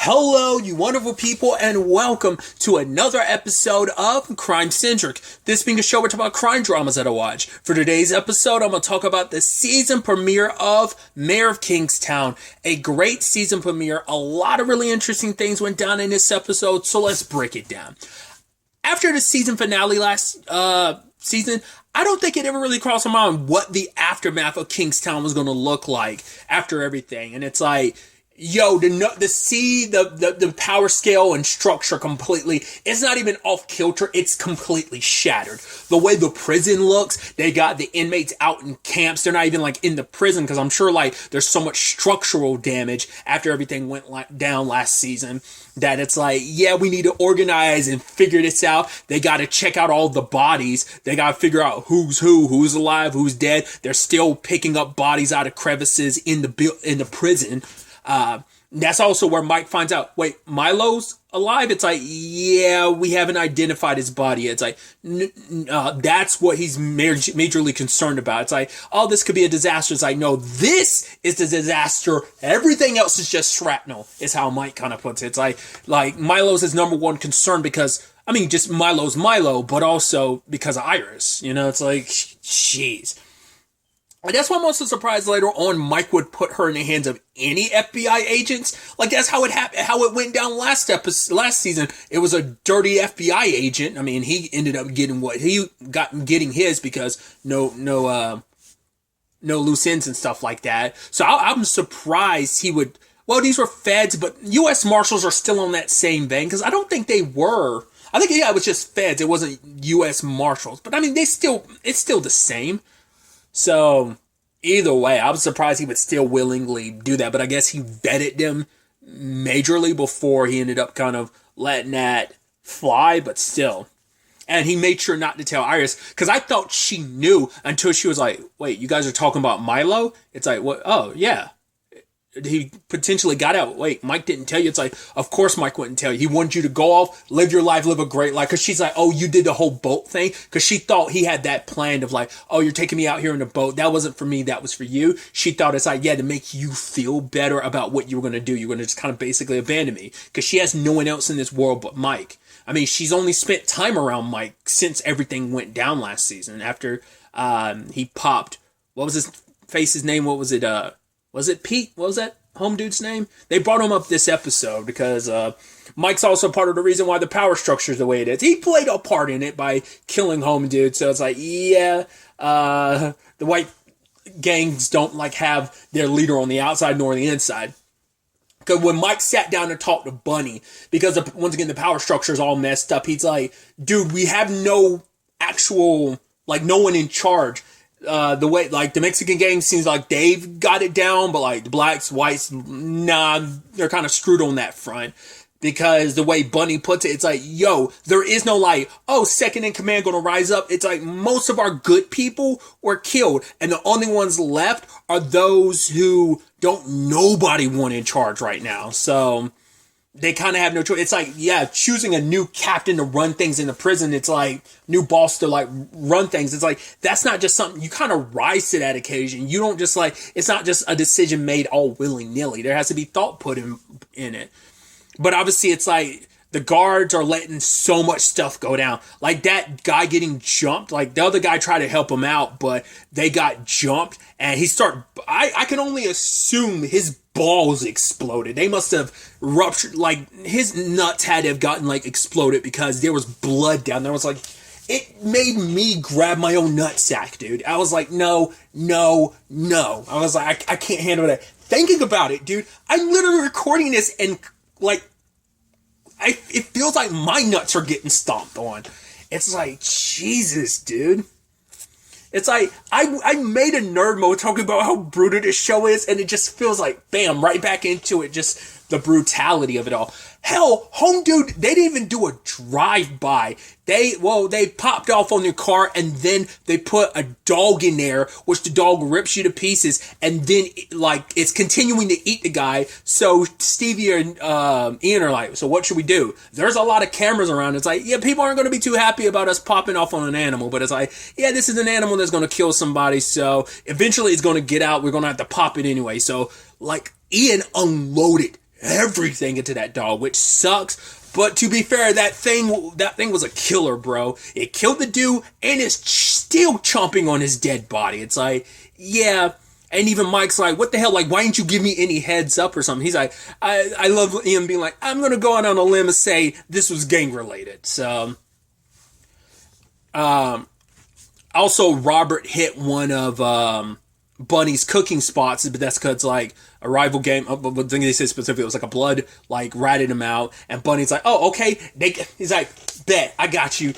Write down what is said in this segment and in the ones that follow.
Hello, you wonderful people, and welcome to another episode of Crime Centric. This being a show we're talking about crime dramas that I watch. For today's episode, I'm going to talk about the season premiere of Mayor of Kingstown. A great season premiere. A lot of really interesting things went down in this episode, so let's break it down. After the season finale last season, I don't think it ever really crossed my mind what the aftermath of Kingstown was going to look like after everything. And it's like, yo, the power scale and structure completely, it's not even off kilter, it's completely shattered. The way the prison looks, they got the inmates out in camps, they're not even like in the prison, because I'm sure like there's so much structural damage after everything went down last season, that it's like, yeah, we need to organize and figure this out. They got to check out all the bodies, they got to figure out who's who's alive, who's dead. They're still picking up bodies out of crevices in the prison. That's also where Mike finds out, wait, Milo's alive? It's like, yeah, we haven't identified his body. It's like, that's what he's majorly concerned about. It's like, oh, this could be a disaster. It's like, no, this is the disaster. Everything else is just shrapnel, is how Mike kind of puts it. It's like Milo's his number one concern because, I mean, just Milo's Milo, but also because of Iris. You know, it's like, jeez. And that's why I'm also surprised later on Mike would put her in the hands of any FBI agents. Like, that's how it happened, how it went down last season. It was a dirty FBI agent. I mean, he ended up getting what he got, getting his because no loose ends and stuff like that. So I'm surprised he would. Well, these were feds, but U.S. Marshals are still on that same vein because I don't think they were. I think, yeah, it was just feds. It wasn't U.S. Marshals, but I mean, it's still the same. So, either way, I was surprised he would still willingly do that, but I guess he vetted them majorly before he ended up kind of letting that fly, but still. And he made sure not to tell Iris, because I thought she knew until she was like, wait, you guys are talking about Milo? It's like, what? Oh, yeah. He potentially got out. Wait, Mike didn't tell you. It's like, of course Mike wouldn't tell you. He wanted you to go off, live your life, live a great life. Because she's like, oh, you did the whole boat thing? Because she thought he had that planned of like, oh, you're taking me out here in a boat. That wasn't for me. That was for you. She thought it's like, yeah, to make you feel better about what you were going to do. You're going to just kind of basically abandon me. Because she has no one else in this world but Mike. I mean, she's only spent time around Mike since everything went down last season. After he popped, what was his face's name? What was it? Was it Pete? What was that home dude's name? They brought him up this episode because Mike's also part of the reason why the power structure is the way it is. He played a part in it by killing home dude. So it's like, yeah, the white gangs don't like have their leader on the outside nor the inside. Because when Mike sat down and talked to Bunny, because once again the power structure is all messed up, he's like, dude, we have no actual, like, no one in charge. The way, like, the Mexican gang seems like they've got it down, but like the blacks, whites, nah, they're kind of screwed on that front. Because the way Bunny puts it, it's like, yo, there is no like, oh, second in command gonna rise up. It's like most of our good people were killed, and the only ones left are those who nobody want in charge right now. So they kind of have no choice. It's like, yeah, choosing a new captain to run things in the prison. It's like new boss to like run things. It's like, that's not just something you kind of rise to that occasion. You don't just like, it's not just a decision made all willy nilly. There has to be thought put in it. But obviously it's like the guards are letting so much stuff go down. Like that guy getting jumped, like the other guy tried to help him out, but they got jumped and I can only assume his balls exploded. They must have ruptured, like his nuts had to have gotten like exploded because there was blood down there. It was like, it made me grab my own nutsack, dude. I was like, no. I was like, I can't handle that. Thinking about it, dude, I'm literally recording this and like, it feels like my nuts are getting stomped on. It's like, Jesus, dude. It's like, I made a nerd mode talking about how brutal this show is, and it just feels like, bam, right back into it, just the brutality of it all. Hell, home dude, they didn't even do a drive-by. They popped off on their car, and then they put a dog in there, which the dog rips you to pieces, and then, like, it's continuing to eat the guy. So Stevie and Ian are like, so what should we do? There's a lot of cameras around. It's like, yeah, people aren't going to be too happy about us popping off on an animal, but it's like, yeah, this is an animal that's going to kill somebody, so eventually it's going to get out. We're going to have to pop it anyway. So, like, Ian unloaded everything into that dog, which sucks. But to be fair, that thing was a killer, bro. It killed the dude, and it's still chomping on his dead body. It's like, yeah. And even Mike's like, what the hell? Like, why didn't you give me any heads up or something? He's like, I love him being like, I'm going to go out on a limb and say this was gang related. So, also Robert hit one of, Bunny's cooking spots, but that's because like a rival game. But they say specifically, it was like a blood like ratted him out, and Bunny's like, "Oh, okay." He's like, "Bet I got you.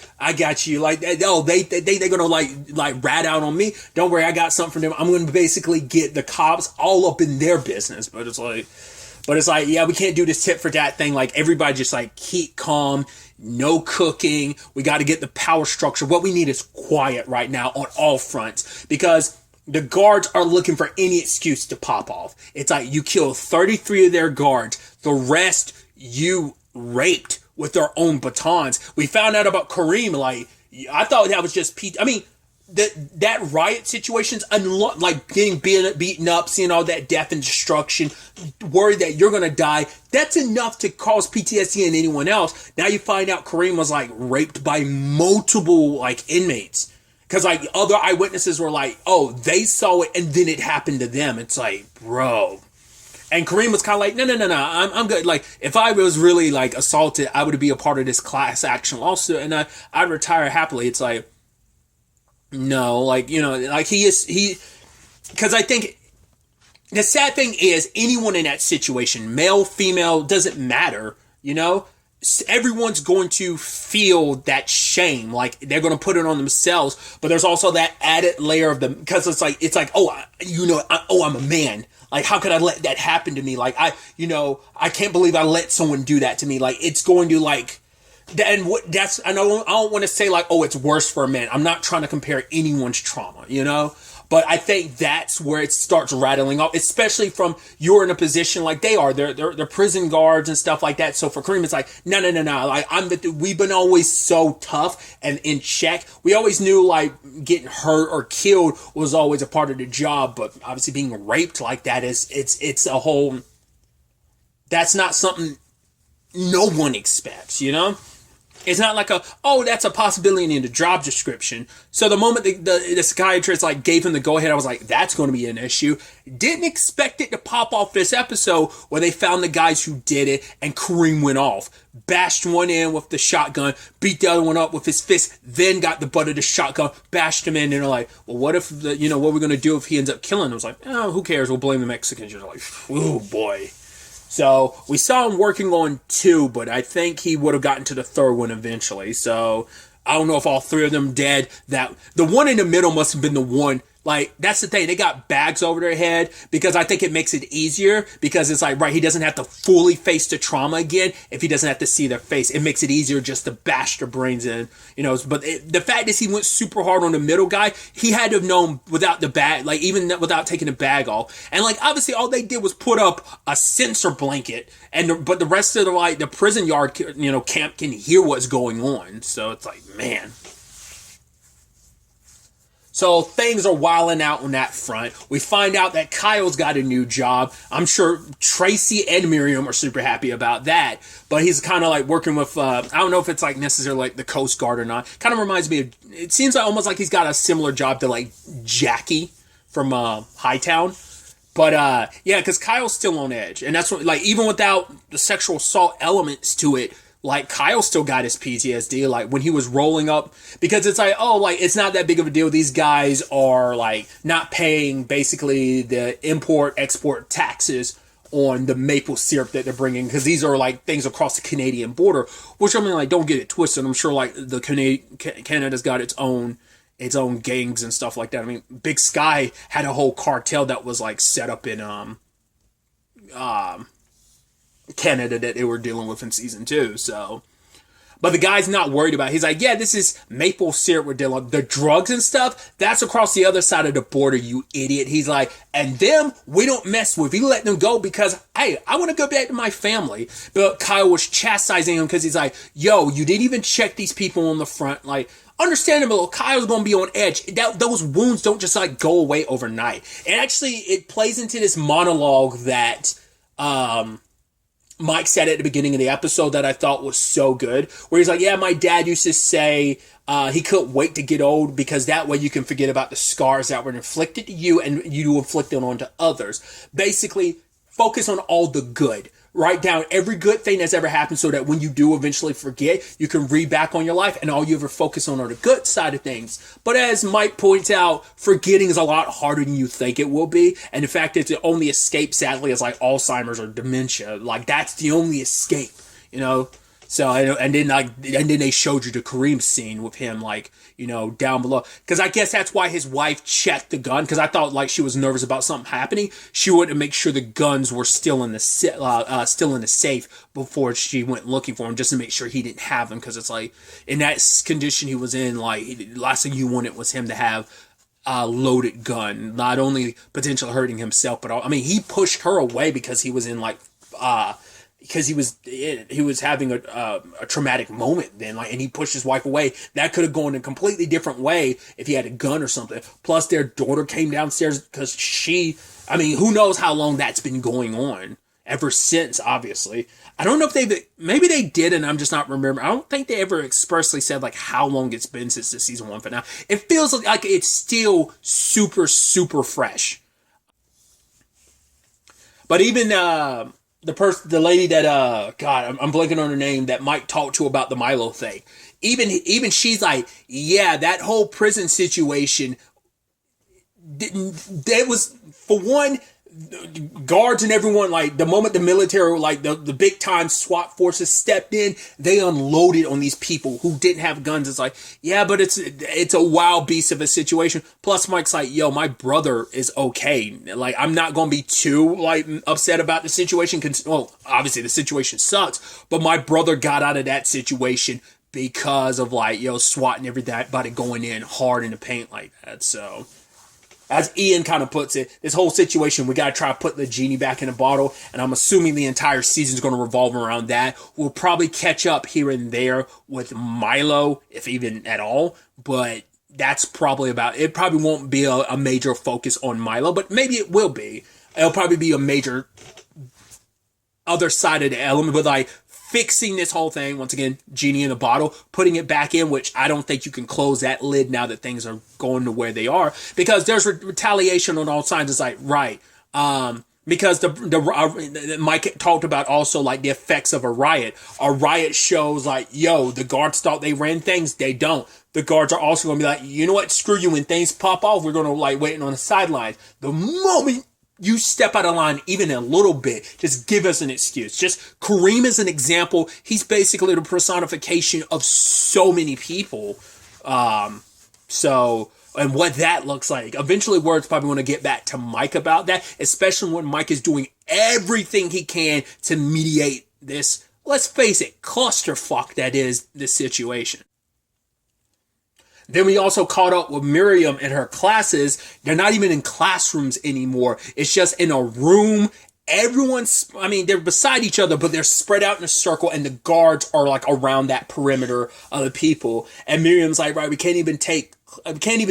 Like, oh, they gonna like rat out on me. Don't worry, I got something for them. I'm gonna basically get the cops all up in their business." But it's like, yeah, we can't do this tit for tat thing. Like everybody just like keep calm. No cooking. We got to get the power structure. What we need is quiet right now on all fronts because the guards are looking for any excuse to pop off. It's like you killed 33 of their guards. The rest you raped with their own batons. We found out about Kareem. Like, I thought that was just Pete. I mean, that riot situation's like getting beaten up, seeing all that death and destruction, worried that you're going to die. That's enough to cause PTSD in anyone else. Now you find out Kareem was like raped by multiple like inmates. Because, like, other eyewitnesses were like, oh, they saw it, and then it happened to them. It's like, bro. And Kareem was kind of like, no, I'm good. Like, if I was really, like, assaulted, I would be a part of this class action lawsuit, and I'd retire happily. It's like, no, like, you know, like, because I think the sad thing is anyone in that situation, male, female, doesn't matter, you know? Everyone's going to feel that shame, like they're going to put it on themselves, but there's also that added layer of them because it's like, oh, I'm a man. Like, how could I let that happen to me? Like, I can't believe I let someone do that to me. Like, it's going to like, and I don't want to say like, oh, it's worse for a man. I'm not trying to compare anyone's trauma, you know? But I think that's where it starts rattling off, especially from you're in a position like they are. They're prison guards and stuff like that. So for Kareem, it's like, no. Like we've been always so tough and in check. We always knew like getting hurt or killed was always a part of the job. But obviously being raped like that it's a whole, that's not something no one expects, you know? It's not like that's a possibility in the job description. So the moment the psychiatrist like gave him the go ahead, I was like, that's going to be an issue. Didn't expect it to pop off this episode where they found the guys who did it and Kareem went off. Bashed one in with the shotgun, beat the other one up with his fist, then got the butt of the shotgun, bashed him in, and they're like, well, what if, what are we going to do if he ends up killing him? I was like, oh, who cares? We'll blame the Mexicans. You're like, oh boy. So we saw him working on 2, but I think he would have gotten to the 3rd one eventually. So I don't know if all 3 of them dead. That the one in the middle must have been the one. Like, that's the thing. They got bags over their head because I think it makes it easier because it's like, right, he doesn't have to fully face the trauma again if he doesn't have to see their face. It makes it easier just to bash their brains in, But the fact is he went super hard on the middle guy. He had to have known without the bag, like even without taking the bag off. And like, obviously all they did was put up a sensor blanket but the rest of the prison yard, camp can hear what's going on. So it's like, man. So things are wilding out on that front. We find out that Kyle's got a new job. I'm sure Tracy and Miriam are super happy about that. But he's kind of like working with, I don't know if it's like necessarily like the Coast Guard or not. Kind of reminds me of, it seems like almost like he's got a similar job to like Jackie from Hightown. But yeah, because Kyle's still on edge. And that's what, like, even without the sexual assault elements to it, like, Kyle still got his PTSD, like, when he was rolling up, because it's like, oh, like, it's not that big of a deal. These guys are, like, not paying, basically, the import-export taxes on the maple syrup that they're bringing, because these are, like, things across the Canadian border, which, I mean, like, don't get it twisted. I'm sure, like, Canada's got its own gangs and stuff like that. I mean, Big Sky had a whole cartel that was, like, set up in, Canada that they were dealing with in season 2. So, but the guy's not worried about it. He's like, yeah, this is maple syrup we're dealing with. The drugs and stuff, that's across the other side of the border, you idiot. He's like, and them, we don't mess with. You let them go because, hey, I want to go back to my family. But Kyle was chastising him because he's like, yo, you didn't even check these people on the front. Like, understandable, Kyle's going to be on edge. Those wounds don't just, like, go away overnight. And actually, it plays into this monologue that, Mike said at the beginning of the episode that I thought was so good, where he's like, yeah, my dad used to say he couldn't wait to get old because that way you can forget about the scars that were inflicted to you and you inflict them onto others. Basically, focus on all the good. Write down every good thing that's ever happened so that when you do eventually forget, you can read back on your life and all you ever focus on are the good side of things. But as Mike points out, forgetting is a lot harder than you think it will be. And in fact, it's the only escape, sadly, is like Alzheimer's or dementia. Like, that's the only escape, you know? So, and then they showed you the Kareem scene with him, like, you know, down below. Because I guess that's why his wife checked the gun. Because I thought, like, she was nervous about something happening. She wanted to make sure the guns were still in the safe before she went looking for him, just to make sure he didn't have them. Because it's like, in that condition he was in, like, last thing you wanted was him to have a loaded gun. Not only potentially hurting himself, but I mean, he pushed her away because he was in, like, because he was having a traumatic moment then, like, and he pushed his wife away. That could have gone a completely different way if he had a gun or something. Plus, their daughter came downstairs because who knows how long that's been going on ever since, obviously. I don't know if maybe they did and I'm just not remembering. I don't think they ever expressly said, like, how long it's been since the season 1 finale. It feels like it's still super, super fresh. But even, the lady that I'm blanking on her name that Mike talked to about the Milo thing. Even she's like, yeah, that whole prison situation that was, for one, guards and everyone, like, the moment the military, like, the big time SWAT forces stepped in, they unloaded on these people who didn't have guns. It's like, yeah, but it's a wild beast of a situation. Plus, Mike's like, yo, my brother is okay. Like, I'm not gonna be too, like, upset about the situation. Well, obviously the situation sucks, but my brother got out of that situation because of, like, SWAT and everybody going in hard in the paint like that. So, as Ian kind of puts it, this whole situation, we got to try to put the genie back in the bottle. And I'm assuming the entire season is going to revolve around that. We'll probably catch up here and there with Milo, if even at all. But that's probably about it. Probably won't be a major focus on Milo, but maybe it will be. It'll probably be a major other side of the element, but like fixing this whole thing, once again, genie in a bottle, putting it back in, which I don't think you can close that lid now that things are going to where they are, because there's retaliation on all sides. It's like, right, because Mike talked about also, like, the effects of a riot. A riot shows, like, yo, the guards thought they ran things, they don't. The guards are also going to be like, you know what, screw you, when things pop off, we're going to, like, waiting on the sidelines. The moment you step out of line even a little bit, just give us an excuse. Just Kareem is an example. He's basically the personification of so many people. And what that looks like. Eventually, word's probably going to get back to Mike about that, especially when Mike is doing everything he can to mediate this, let's face it, clusterfuck that is this situation. Then we also caught up with Miriam and her classes. They're not even in classrooms anymore. It's just in a room. They're beside each other, but they're spread out in a circle, and the guards are, like, around that perimeter of the people. And Miriam's like, right, we can't even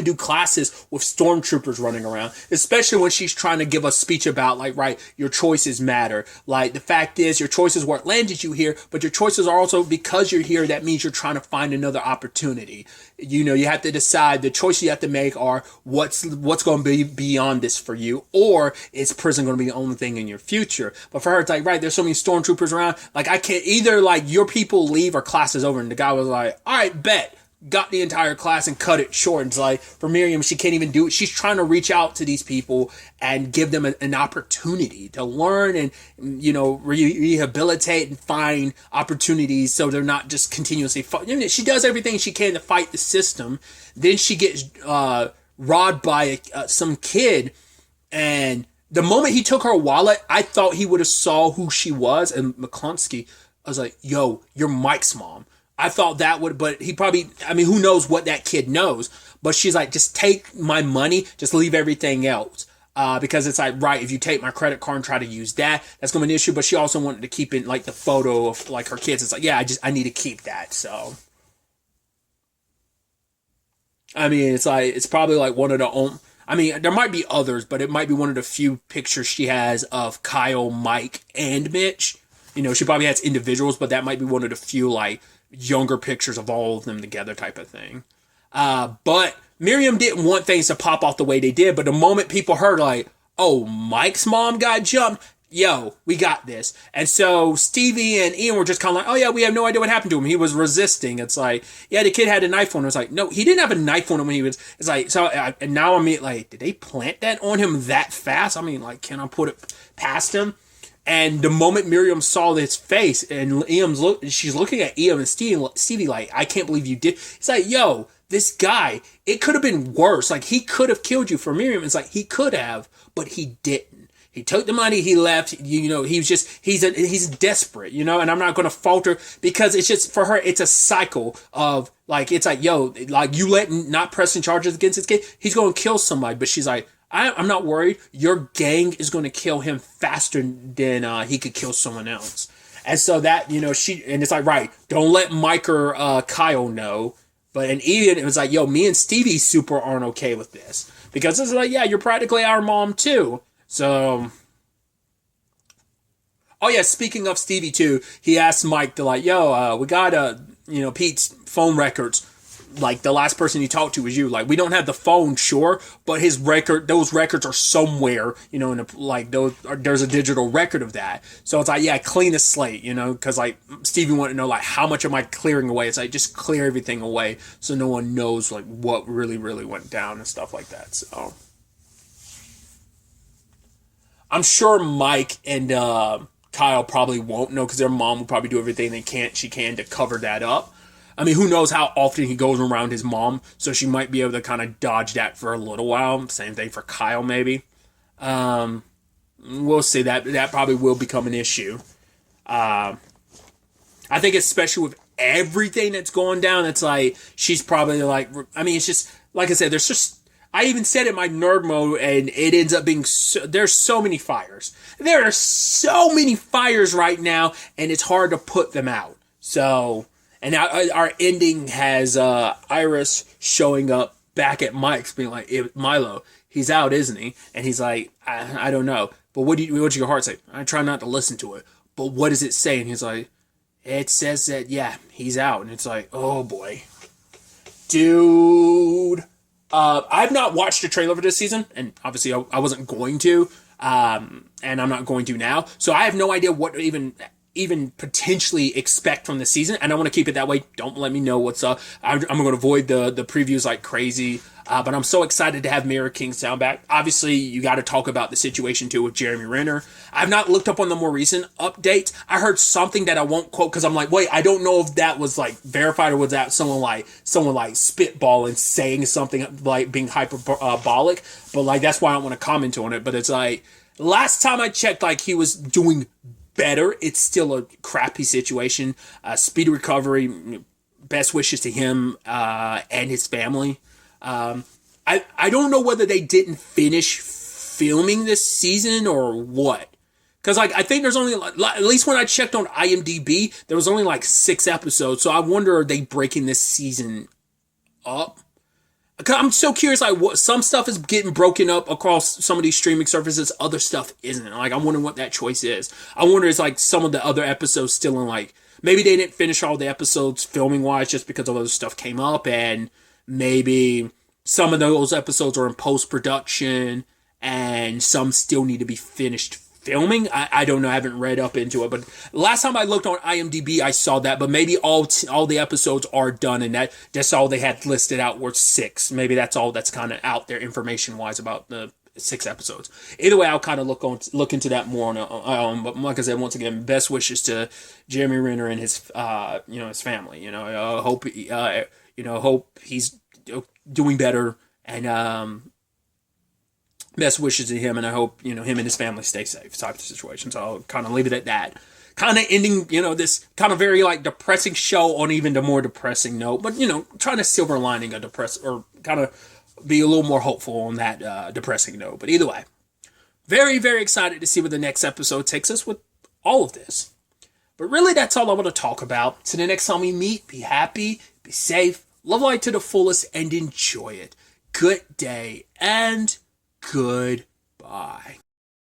do classes with stormtroopers running around, especially when she's trying to give a speech about, like, right, your choices matter. Like, the fact is, your choices what landed you here, but your choices are also, because you're here, that means you're trying to find another opportunity. You know, you have to decide, the choices you have to make are what's going to be beyond this for you, or is prison going to be the only thing in your future? But for her, it's like, right, there's so many stormtroopers around, like, I can't, either, like, your people leave or class is over. And the guy was like, all right, bet. Got the entire class and cut it short. It's like, for Miriam, she can't even do it. She's trying to reach out to these people and give them an opportunity to learn and, you know, rehabilitate and find opportunities so they're not just continuously fighting. She does everything she can to fight the system. Then she gets robbed by some kid, and the moment he took her wallet, I thought he would have saw who she was. And McClunsky, I was like, yo, you're Mike's mom. I thought that would, but he probably, who knows what that kid knows. But she's like, just take my money, just leave everything else. Because it's like, right, if you take my credit card and try to use that, that's going to be an issue. But she also wanted to keep in, like, the photo of, like, her kids. It's like, yeah, I need to keep that. So, it's like, it's probably like one of the only, there might be others, but it might be one of the few pictures she has of Kyle, Mike, and Mitch. She probably has individuals, but that might be one of the few like younger pictures of all of them together type of thing. But Miriam didn't want things to pop off the way they did. But the moment people heard like, oh, Mike's mom got jumped, yo, we got this. And so Stevie and Ian were just kind of like, oh yeah, we have no idea what happened to him. He was resisting. It's like, yeah, the kid had a knife on him. It's like, no, he didn't have a knife on him when he was, it's like, so, and now I mean, like, did they plant that on him that fast? I mean, like, can I put it past him? And the moment Miriam saw his face and she's looking at Ian and Stevie like, I can't believe you did. It's like, yo, this guy, it could have been worse. Like, he could have killed you. For Miriam, it's like, he could have, but he didn't. He took the money, he left, he was just, he's desperate, and I'm not going to falter because it's just, for her, it's a cycle of, like, it's like, yo, like, you not pressing charges against this kid, he's going to kill somebody, but she's like, I'm not worried, your gang is going to kill him faster than he could kill someone else. And so that, and it's like, right, don't let Mike or Kyle know, but and Ian, it was like, yo, me and Stevie super aren't okay with this, because it's like, yeah, you're practically our mom too. So, oh yeah, speaking of Stevie too, he asked Mike to like, yo, we got, Pete's phone records. Like, the last person he talked to was you. Like, we don't have the phone, sure, but those records are somewhere, there's a digital record of that. So it's like, yeah, clean a slate, because like Stevie wanted to know like how much am I clearing away. It's like, just clear everything away so no one knows like what really, really went down and stuff like that. So I'm sure Mike and Kyle probably won't know because their mom will probably do everything she can to cover that up. I mean, who knows how often he goes around his mom, so she might be able to kind of dodge that for a little while. Same thing for Kyle, maybe. We'll see. That probably will become an issue. I think especially with everything that's going down, it's like, she's probably like, I mean, it's just, like I said, there's just, I even said it in my nerd mode, and it ends up being, there's so many fires. There are so many fires right now, and it's hard to put them out. So, and our ending has Iris showing up back at Mike's, being like, Milo, he's out, isn't he? And he's like, I don't know. But what's your heart say? I try not to listen to it. But what does it say? And he's like, it says that, yeah, he's out. And it's like, oh boy. Dude. I've not watched a trailer for this season, and obviously I wasn't going to, and I'm not going to now. So I have no idea what even potentially expect from the season, and I want to keep it that way. Don't let me know what's up. I'm going to avoid the previews like crazy, but I'm so excited to have Mayor Kingstown back. Obviously, you got to talk about the situation too with Jeremy Renner. I've not looked up on the more recent updates. I heard something that I won't quote because I'm like, wait, I don't know if that was like verified or was that someone like spitballing saying something like being hyperbolic. But like, that's why I don't want to comment on it. But it's like, last time I checked, like, he was doing better. It's still a crappy situation. Speedy recovery. Best wishes to him and his family. I don't know whether they didn't finish filming this season or what. Because like, I think there's only, at least when I checked on IMDb, there was only like 6 episodes. So I wonder, are they breaking this season up? I'm so curious, like, what some stuff is getting broken up across some of these streaming services, other stuff isn't. Like, I'm wondering what that choice is. I wonder is like some of the other episodes still in like, maybe they didn't finish all the episodes filming wise just because of other stuff came up, and maybe some of those episodes are in post-production and some still need to be finished filming. I don't know. I haven't read up into it, but last time I looked on IMDb, I saw that, but maybe all the episodes are done, and that's all they had listed out were 6. Maybe that's all that's kind of out there information wise about the 6 episodes. Either way, I'll kind of look into that more on but like I said, once again, best wishes to Jeremy Renner and his his family. Hope he's doing better, and best wishes to him, and I hope, him and his family stay safe type of situation. So I'll kind of leave it at that. Kind of ending, this kind of very, like, depressing show on even the more depressing note, but, trying to silver lining or kind of be a little more hopeful on that depressing note. But either way, very, very excited to see where the next episode takes us with all of this. But really, that's all I want to talk about. So the next time we meet, be happy, be safe, love life to the fullest, and enjoy it. Good day, and goodbye.